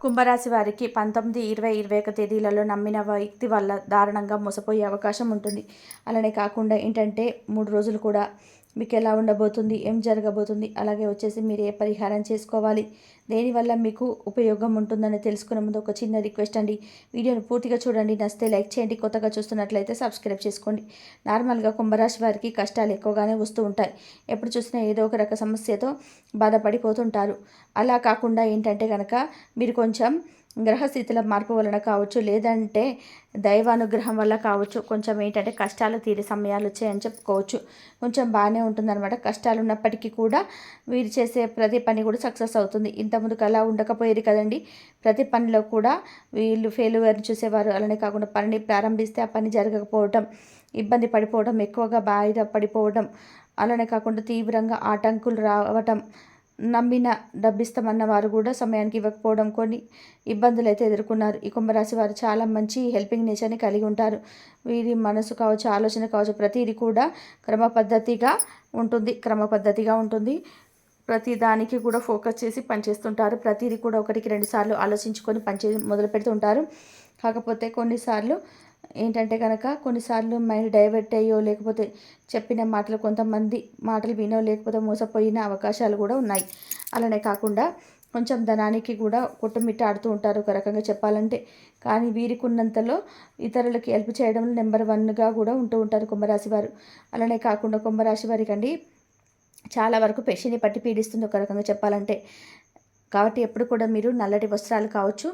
కుంభరాశి వారికి 19, 20, 21 తేదీలలో నమ్మిన వ్యక్తి వల్ల దారుణంగా మోసపోయే అవకాశం ఉంటుంది. అలానే కాకుండా ఏంటంటే 3 రోజులు కూడా మీకు ఎలా ఉండబోతుంది, ఏం జరగబోతుంది, అలాగే వచ్చేసి మీరు ఏ పరిహారం చేసుకోవాలి, దేనివల్ల మీకు ఉపయోగం ఉంటుందని తెలుసుకునే ముందు ఒక చిన్న రిక్వెస్ట్ అండి. వీడియోని పూర్తిగా చూడండి, నచ్చితే లైక్ చేయండి, కొత్తగా చూస్తున్నట్లయితే సబ్స్క్రైబ్ చేసుకోండి. నార్మల్గా కుంభరాశి వారికి కష్టాలు ఎక్కువగానే వస్తూ ఉంటాయి. ఎప్పుడు చూసినా ఏదో ఒక రక సమస్యతో బాధపడిపోతుంటారు. అలా కాకుండా ఏంటంటే కనుక మీరు కొంచెం గ్రహస్థితుల మార్పు వలన కావచ్చు, లేదంటే దైవానుగ్రహం వల్ల కావచ్చు, కొంచెం ఏంటంటే కష్టాలు తీరే సమయాలు వచ్చాయని చెప్పుకోవచ్చు. కొంచెం బాగానే ఉంటుందన్నమాట. కష్టాలు ఉన్నప్పటికీ కూడా వీరు చేసే ప్రతి పని కూడా సక్సెస్ అవుతుంది. ఇంతకుముందుకు అలా ఉండకపోయేది కదండి. ప్రతి పనిలో కూడా వీళ్ళు ఫెయిల్యూర్ని చూసేవారు. అలానే కాకుండా పనిని ప్రారంభిస్తే ఆ పని జరగకపోవటం, ఇబ్బంది పడిపోవడం, ఎక్కువగా బాధ పడిపోవడం, అలానే కాకుండా తీవ్రంగా ఆటంకులు రావటం, నమ్మిన డబ్బిస్తామన్న వారు కూడా సమయానికి ఇవ్వకపోవడం, కొన్ని ఇబ్బందులు అయితే ఎదుర్కొన్నారు. ఈ కుంభరాశి వారు చాలా మంచి హెల్పింగ్ నేచర్ని కలిగి ఉంటారు. వీరి మనసు కావచ్చు, ఆలోచన కావచ్చు, ప్రతిదీ కూడా క్రమపద్ధతిగా ఉంటుంది. ప్రతి దానికి కూడా ఫోకస్ చేసి పనిచేస్తుంటారు. ప్రతిదీ కూడా ఒకటికి 2 సార్లు ఆలోచించుకొని మొదలు పెడుతుంటారు. కాకపోతే కొన్నిసార్లు ఏంటంటే కనుక కొన్నిసార్లు మైండ్ డైవర్ట్ అయ్యో, లేకపోతే చెప్పిన మాటలు కొంతమంది మాటలు వినో, లేకపోతే మోసపోయిన అవకాశాలు కూడా ఉన్నాయి. అలానే కాకుండా కొంచెం ధనానికి కూడా కొట్టుమిట్టాడుతూ ఉంటారు ఒక రకంగా చెప్పాలంటే. కానీ వీరికి ఉన్నంతలో ఇతరులకి హెల్ప్ చేయడంలో నెంబర్ 1గా కూడా ఉంటూ ఉంటారు కుంభరాశి వారు. అలానే కాకుండా కుంభరాశి వారికి అండి చాలా వరకు పెషిని పట్టి పీడిస్తుంది ఒక రకంగా చెప్పాలంటే. కాబట్టి ఎప్పుడు కూడా మీరు నల్లటి వస్త్రాలు కావచ్చు,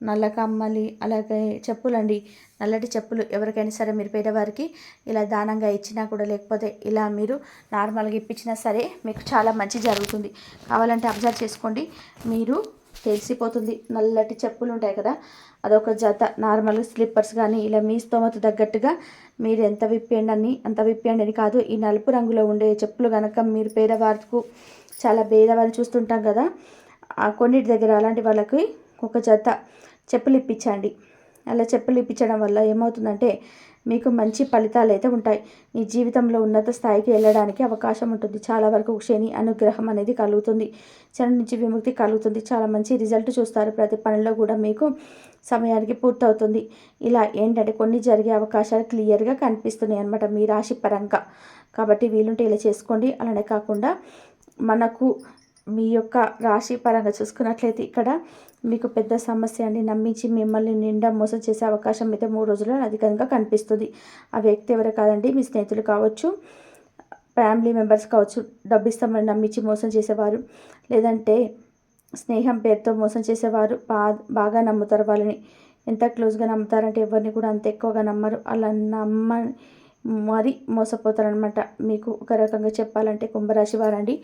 నల్ల కమ్మలి, అలాగే చెప్పులండి, నల్లటి చెప్పులు ఎవరికైనా సరే మీరు పేదవారికి ఇలా దానంగా ఇచ్చినా కూడా, లేకపోతే ఇలా మీరు నార్మల్గా ఇప్పించినా సరే మీకు చాలా మంచి జరుగుతుంది. కావాలంటే అబ్జర్వ్ చేసుకోండి, మీరు తెలిసిపోతుంది. నల్లటి చెప్పులు ఉంటాయి కదా, అదొక జత. నార్మల్ స్లిప్పర్స్ కానీ ఇలా మీ స్తోమత తగ్గట్టుగా మీరు ఎంత విప్పేయండి అంత విప్పేయండి అని కాదు. ఈ నలుపు రంగులో ఉండే చెప్పులు కనుక మీరు పేదవారికి, చాలా పేదవారిని చూస్తుంటాం కదా, కొన్నిటి దగ్గర అలాంటి వాళ్ళకి ఒక జత చెప్పులు ఇప్పించండి. అలా చెప్పులు ఇప్పించడం వల్ల ఏమవుతుందంటే మీకు మంచి ఫలితాలు అయితే ఉంటాయి. మీ జీవితంలో ఉన్నత స్థాయికి వెళ్ళడానికి అవకాశం ఉంటుంది. చాలా వరకు శని అనుగ్రహం అనేది కలుగుతుంది. శని నుంచి విముక్తి కలుగుతుంది. చాలా మంచి రిజల్ట్ చూస్తారు. ప్రతి పనిలో కూడా మీకు సమయానికి పూర్తవుతుంది. ఇలా ఏంటంటే కొన్ని జరిగే అవకాశాలు క్లియర్గా కనిపిస్తున్నాయి అన్నమాట మీ రాశి పరంగా. కాబట్టి వీలుంటే ఇలా చేసుకోండి. అలానే కాకుండా మనకు మీ యొక్క రాశి పరంగా చూసుకున్నట్లయితే ఇక్కడ మీకు పెద్ద సమస్య అండి. నమ్మించి మిమ్మల్ని నిండా మోసం చేసే అవకాశం అయితే 3 రోజుల్లో అధికంగా కనిపిస్తుంది. ఆ వ్యక్తి ఎవరు కాదండి, మీ స్నేహితులు కావచ్చు, ఫ్యామిలీ మెంబర్స్ కావచ్చు. డబ్బు ఇస్తామని నమ్మించి మోసం చేసేవారు, లేదంటే స్నేహం పేరుతో మోసం చేసేవారు బాగా నమ్ముతారు. వాళ్ళని ఎంత క్లోజ్గా నమ్ముతారంటే ఎవరిని కూడా అంత ఎక్కువగా నమ్మరు. అలా మరి మోసపోతారనమాట. మీకు ఒక రకంగా చెప్పాలంటే కుంభరాశి వారండి,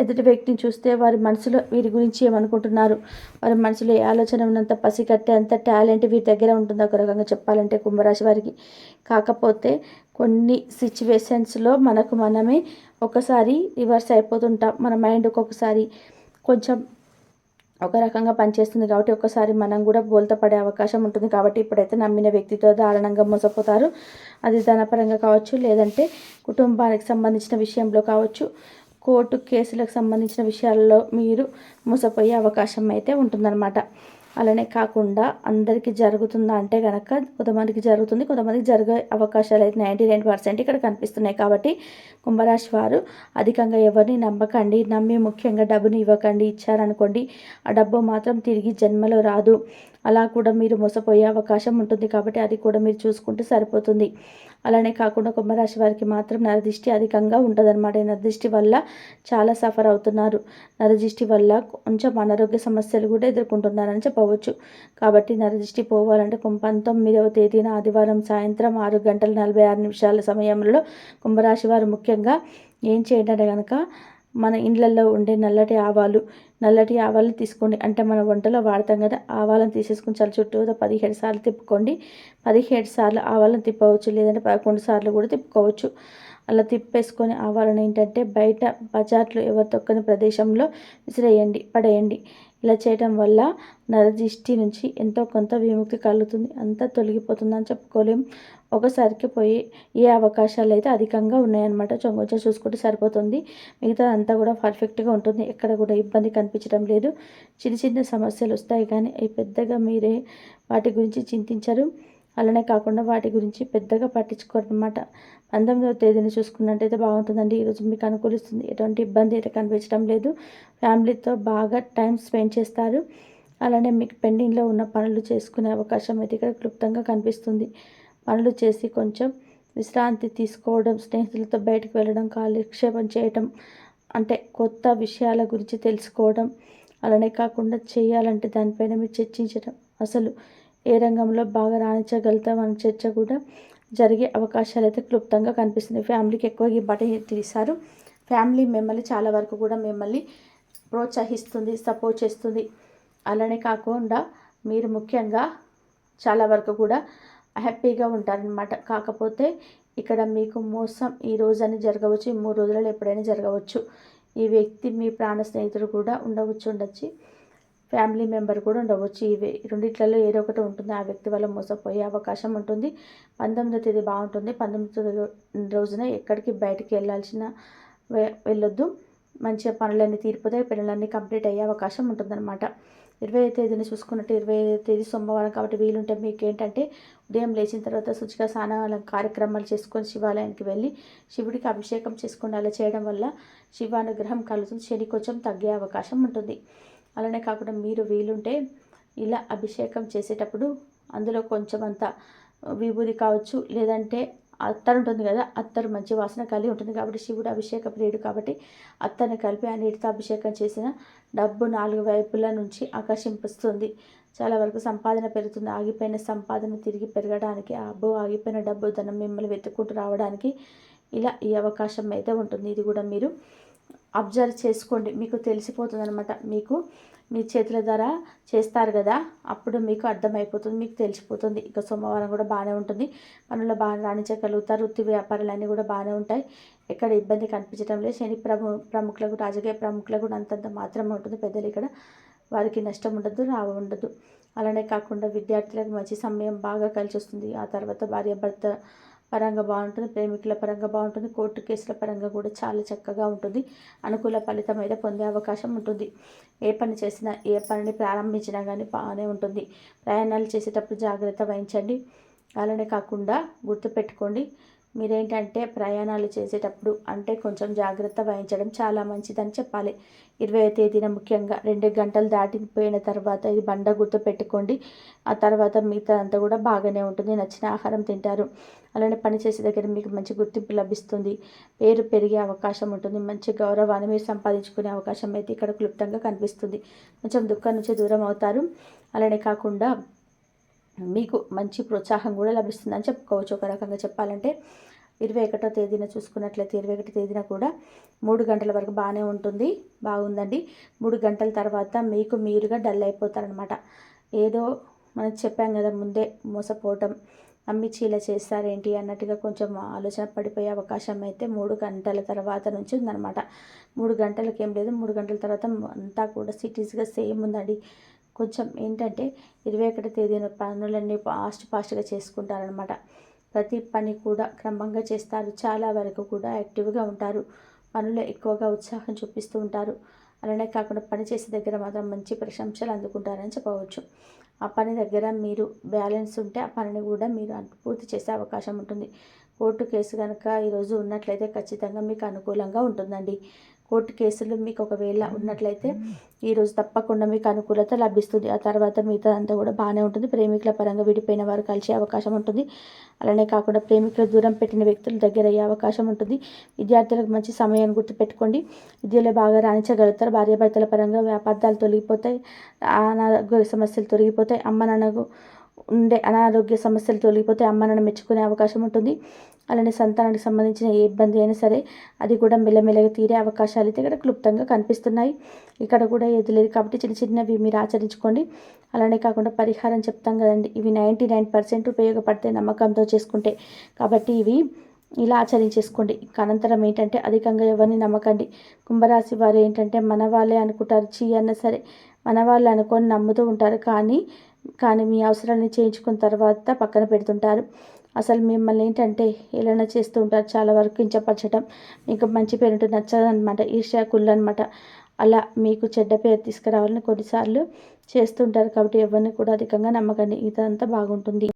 ఎదుటి వ్యక్తిని చూస్తే వారి మనసులో వీరి గురించి ఏమనుకుంటున్నారు, వారి మనసులో ఏ ఆలోచన ఉన్నంత పసిగట్టే అంత టాలెంట్ వీరి దగ్గర ఉంటుంది ఒక రకంగా చెప్పాలంటే కుంభరాశి వారికి. కాకపోతే కొన్ని సిచ్యువేషన్స్లో మనమే ఒకసారి రివర్స్ అయిపోతుంటాం. మన మైండ్ ఒక్కొక్కసారి కొంచెం ఒక రకంగా పనిచేస్తుంది. కాబట్టి ఒక్కసారి మనం కూడా బోల్తా పడే అవకాశం ఉంటుంది. కాబట్టి ఇప్పుడైతే నమ్మిన వ్యక్తితో దారుణంగా మోసపోతారు. అది ధనపరంగా కావచ్చు, లేదంటే కుటుంబానికి సంబంధించిన విషయంలో కావచ్చు, కోర్టు కేసులకు సంబంధించిన విషయాల్లో మీరు మోసపోయే అవకాశం అయితే ఉంటుందన్నమాట. అలానే కాకుండా అందరికీ జరుగుతుందా అంటే కనుక కొంతమందికి జరుగుతుంది, కొంతమందికి జరిగే అవకాశాలు అయితే 99% ఇక్కడ కనిపిస్తున్నాయి. కాబట్టి కుంభరాశి వారు అధికంగా ఎవరిని నమ్మకండి. నమ్మి ముఖ్యంగా డబ్బుని ఇవ్వకండి. ఇచ్చారనుకోండి ఆ డబ్బు మాత్రం తిరిగి జన్మలో రాదు. అలా కూడా మీరు మోసపోయే అవకాశం ఉంటుంది. కాబట్టి అది కూడా మీరు చూసుకుంటే సరిపోతుంది. అలానే కాకుండా కుంభరాశి వారికి మాత్రం నరదిష్టి అధికంగా ఉంటుందన్నమాట. నరదిష్టి వల్ల చాలా సఫర్ అవుతున్నారు. నరదిష్టి వల్ల కొంచెం అనారోగ్య సమస్యలు కూడా ఎదుర్కొంటున్నారని చెప్పవచ్చు. కాబట్టి నరదిష్టి పోవాలంటే 19వ తేదీన ఆదివారం సాయంత్రం 6:46 సమయంలో కుంభరాశి వారు ముఖ్యంగా ఏం చేయండి కనుక మన ఇండ్లలో ఉండే నల్లటి ఆవాలు తీసుకోండి. అంటే మన వంటలో వాడతాం కదా, ఆవాలను తీసేసుకుని చాలా చుట్టూతో 17 సార్లు తిప్పుకోండి. 17 సార్లు ఆవాలను తిప్పవచ్చు, లేదంటే 11 సార్లు కూడా తిప్పుకోవచ్చు. అలా తిప్పేసుకొని ఆవాలను ఏంటంటే బయట బజార్లో ఎవరు తొక్కని ప్రదేశంలో పడేయండి. ఇలా చేయడం వల్ల నరదిష్టి నుంచి ఎంతో కొంత విముక్తి కలుగుతుంది. అంతా తొలగిపోతుందని చెప్పుకోలేం. ఒకసారికి పోయి ఏ అవకాశాలు అయితే అధికంగా ఉన్నాయన్నమాట. కొంచెం చూసుకుంటే సరిపోతుంది. మిగతా అంతా కూడా పర్ఫెక్ట్గా ఉంటుంది. ఎక్కడ కూడా ఇబ్బంది కనిపించడం లేదు. చిన్న చిన్న సమస్యలు వస్తాయి కానీ అవి పెద్దగా మీరే వాటి గురించి చింతించరు. అలానే కాకుండా వాటి గురించి పెద్దగా పట్టించుకోరు అనమాట. 19వ తేదీని చూసుకున్నట్టయితే బాగుంటుందండి. ఈరోజు మీకు అనుకూలిస్తుంది. ఎటువంటి ఇబ్బంది అయితే కనిపించడం లేదు. ఫ్యామిలీతో బాగా టైం స్పెండ్ చేస్తారు. అలానే మీకు పెండింగ్లో ఉన్న పనులు చేసుకునే అవకాశం అయితే ఇక్కడ క్లుప్తంగా కనిపిస్తుంది. పనులు చేసి కొంచెం విశ్రాంతి తీసుకోవడం, స్నేహితులతో బయటకు వెళ్ళడం, కాలక్షేపం చేయటం, అంటే కొత్త విషయాల గురించి తెలుసుకోవడం, అలానే కాకుండా చేయాలంటే దానిపైన మీరు చర్చించడం, అసలు ఏ రంగంలో బాగా రాణించగలుగుతాం అనే చర్చ కూడా జరిగే అవకాశాలు అయితే క్లుప్తంగా కనిపిస్తుంది. ఫ్యామిలీకి ఎక్కువగా ఈ బట తీశారు. ఫ్యామిలీ మిమ్మల్ని చాలా వరకు కూడా మిమ్మల్ని ప్రోత్సహిస్తుంది, సపోర్ట్ చేస్తుంది. అలానే కాకుండా మీరు ముఖ్యంగా చాలా వరకు కూడా హ్యాపీగా ఉంటారనమాట. కాకపోతే ఇక్కడ మీకు మోసం ఈ రోజని జరగవచ్చు, ఈ 3 రోజులలో ఎప్పుడైనా జరగవచ్చు. ఈ వ్యక్తి మీ ప్రాణ స్నేహితుడు కూడా ఉండొచ్చు. ఫ్యామిలీ మెంబర్ కూడా ఉండవచ్చు. ఇవి రెండిట్లలో ఏదో ఒకటి ఉంటుంది. ఆ వ్యక్తి వల్ల మోసపోయే అవకాశం ఉంటుంది. 19వ తేదీ బాగుంటుంది. 19వ రోజున ఎక్కడికి బయటికి వెళ్ళొద్దు. మంచిగా పనులన్నీ తీరిపోతాయి. పనులన్నీ కంప్లీట్ అయ్యే అవకాశం ఉంటుందన్నమాట. 20వ తేదీని చూసుకున్నట్టు 20వ తేదీ సోమవారం కాబట్టి వీలుంటే మీకు ఏంటంటే ఉదయం లేచిన తర్వాత శుచిగా స్నానాల కార్యక్రమాలు చేసుకొని శివాలయానికి వెళ్ళి శివుడికి అభిషేకం చేసుకోండి. అలా చేయడం వల్ల శివానుగ్రహం కలుగుతుంది. శని కొంచెం తగ్గే అవకాశం ఉంటుంది. అలానే కాకుండా మీరు వీలుంటే ఇలా అభిషేకం చేసేటప్పుడు అందులో కొంచెం అంత విభూది కావచ్చు, లేదంటే అత్తరు ఉంటుంది కదా, అత్తరు మంచి వాసన కలిగి ఉంటుంది కాబట్టి శివుడు అభిషేక ప్రియుడు కాబట్టి అత్తర్ని కలిపి ఆ నీటితో అభిషేకం చేసిన డబ్బు 4 వైపుల నుంచి ఆకర్షింపుస్తుంది. చాలా వరకు సంపాదన పెరుగుతుంది. ఆగిపోయిన సంపాదన తిరిగి పెరగడానికి, ఆగిపోయిన డబ్బు ధనం మిమ్మల్ని వెతుక్కుంటూ రావడానికి ఇలా ఈ అవకాశం అయితే ఉంటుంది. ఇది కూడా మీరు అబ్జర్వ్ చేసుకోండి. మీకు తెలిసిపోతుంది అనమాట. మీకు మీ చేతుల ద్వారా చేస్తారు కదా, అప్పుడు మీకు అర్థమైపోతుంది, మీకు తెలిసిపోతుంది. ఇక సోమవారం కూడా బాగానే ఉంటుంది. పనుల్లో బాగా రాణించగలుగుతారు. వృత్తి వ్యాపారాలన్నీ కూడా బాగానే ఉంటాయి. ఎక్కడ ఇబ్బంది కనిపించడం లేదు. శని ప్రముఖులకు, రాజకీయ ప్రముఖులకు అంతంత మాత్రమే ఉంటుంది. పెద్దలు ఇక్కడ వారికి నష్టం ఉండదు, లాభం ఉండదు. అలానే కాకుండా విద్యార్థులకు మంచి సమయం బాగా కలిసి వస్తుంది. ఆ తర్వాత భార్యాభర్త పరంగా బాగుంటుంది. ప్రేమికుల పరంగా బాగుంటుంది. కోర్టు కేసుల పరంగా కూడా చాలా చక్కగా ఉంటుంది. అనుకూల ఫలితం అయితే పొందే అవకాశం ఉంటుంది. ఏ పని చేసినా, ఏ పనిని ప్రారంభించినా కానీ బాగానే ఉంటుంది. ప్రయాణాలు చేసేటప్పుడు జాగ్రత్త వహించండి. అలానే కాకుండా గుర్తుపెట్టుకోండి, మీరేంటంటే ప్రయాణాలు చేసేటప్పుడు అంటే కొంచెం జాగ్రత్త వహించడం చాలా మంచిదని చెప్పాలి. 20వ తేదీన ముఖ్యంగా 2 గంటలు దాటిపోయిన తర్వాత ఇది బండ గుర్తు పెట్టుకోండి. ఆ తర్వాత మిగతా అంతా కూడా బాగానే ఉంటుంది. నచ్చిన ఆహారం తింటారు. అలానే పని చేసే దగ్గర మీకు మంచి గుర్తింపు లభిస్తుంది. పేరు పెరిగే అవకాశం ఉంటుంది. మంచి గౌరవాన్ని మీరు సంపాదించుకునే అవకాశం అయితే ఇక్కడ క్లుప్తంగా కనిపిస్తుంది. కొంచెం దుఃఖం నుంచి దూరం అవుతారు. అలానే కాకుండా మీకు మంచి ప్రోత్సాహం కూడా లభిస్తుందని చెప్పుకోవచ్చు. ఒక రకంగా చెప్పాలంటే 21వ తేదీన చూసుకున్నట్లయితే 21వ తేదీన కూడా 3 గంటల వరకు బాగానే ఉంటుంది. బాగుందండి. 3 గంటల తర్వాత మీకు మీరుగా డల్ అయిపోతారనమాట. ఏదో మనం చెప్పాం కదా ముందే, మోసపోవటం, నమ్మి చీల చేస్తారేంటి అన్నట్టుగా కొంచెం ఆలోచన పడిపోయే అవకాశం అయితే 3 గంటల తర్వాత నుంచి ఉందన్నమాట. 3 గంటలకి ఏం లేదు. 3 గంటల తర్వాత అంతా కూడా సిటీస్గా సేమ్ ఉందండి. కొంచెం ఏంటంటే 21వ తేదీన పనులన్నీ ఫాస్ట్గా చేసుకుంటారనమాట. ప్రతి పని కూడా క్రమంగా చేస్తారు. చాలా వరకు కూడా యాక్టివ్గా ఉంటారు. పనులు ఎక్కువగా ఉత్సాహం చూపిస్తూ ఉంటారు. అలానే కాకుండా పని చేసే దగ్గర మాత్రం మంచి ప్రశంసలు అందుకుంటారని చెప్పవచ్చు. ఆ పని దగ్గర మీరు బ్యాలెన్స్ ఉంటే ఆ పనిని కూడా మీరు పూర్తి చేసే అవకాశం ఉంటుంది. కోర్టు కేసు కనుక ఈరోజు ఉన్నట్లయితే ఖచ్చితంగా మీకు అనుకూలంగా ఉంటుందండి. కోర్టు కేసులు మీకు ఒకవేళ ఉన్నట్లయితే ఈరోజు తప్పకుండా మీకు అనుకూలత లభిస్తుంది. ఆ తర్వాత మిగతా అంతా కూడా బాగానే ఉంటుంది. ప్రేమికుల పరంగా విడిపోయిన వారు కలిసే అవకాశం ఉంటుంది. అలానే కాకుండా ప్రేమికులు దూరం పెట్టిన వ్యక్తుల దగ్గర అయ్యే అవకాశం ఉంటుంది. విద్యార్థులకు మంచి సమయాన్ని గుర్తుపెట్టుకోండి. విద్యలో బాగా రాణించగలుగుతారు. భార్యాభర్తల పరంగా వ్యాపారాలు తొలగిపోతాయి. అనారోగ్య సమస్యలు తొలగిపోతాయి. అమ్మ నాన్నకు ఉండే అనారోగ్య సమస్యలు తొలగిపోతే అమ్మ నాన్న మెచ్చుకునే అవకాశం ఉంటుంది. అలానే సంతానానికి సంబంధించిన ఏ ఇబ్బంది అయినా సరే అది కూడా మెల్లమెల్లగా తీరే అవకాశాలు అయితే ఇక్కడ క్లుప్తంగా కనిపిస్తున్నాయి. ఇక్కడ కూడా ఏది లేదు కాబట్టి చిన్న చిన్నవి మీరు ఆచరించుకోండి. అలానే కాకుండా పరిహారం చెప్తాం కదండి, ఇవి 99% ఉపయోగపడతాయి నమ్మకంతో చేసుకుంటే. కాబట్టి ఇవి ఇలా ఆచరించేసుకోండి. అనంతరం ఏంటంటే అధికంగా ఎవరిని నమ్మకండి. కుంభరాశి వారు ఏంటంటే మన వాళ్ళే అనుకుంటారు, అన్నా సరే మన వాళ్ళు అనుకొని నమ్ముతూ ఉంటారు. కానీ మీ అవసరాన్ని చేయించుకున్న తర్వాత పక్కన పెడుతుంటారు. అసలు మిమ్మల్ని ఏంటంటే ఏలైనా చేస్తూ ఉంటారు, చాలా వరకు కించపరచడం, మీకు మంచి పేరు నచ్చదనమాట, ఈర్ష్య కుళ్ళనమాట. అలా మీకు చెడ్డ పేరు తీసుకురావాలని కొన్నిసార్లు చేస్తుంటారు. కాబట్టి ఎవరిని కూడా అధికంగా నమ్మకండి, ఇదంతా బాగుంటుంది.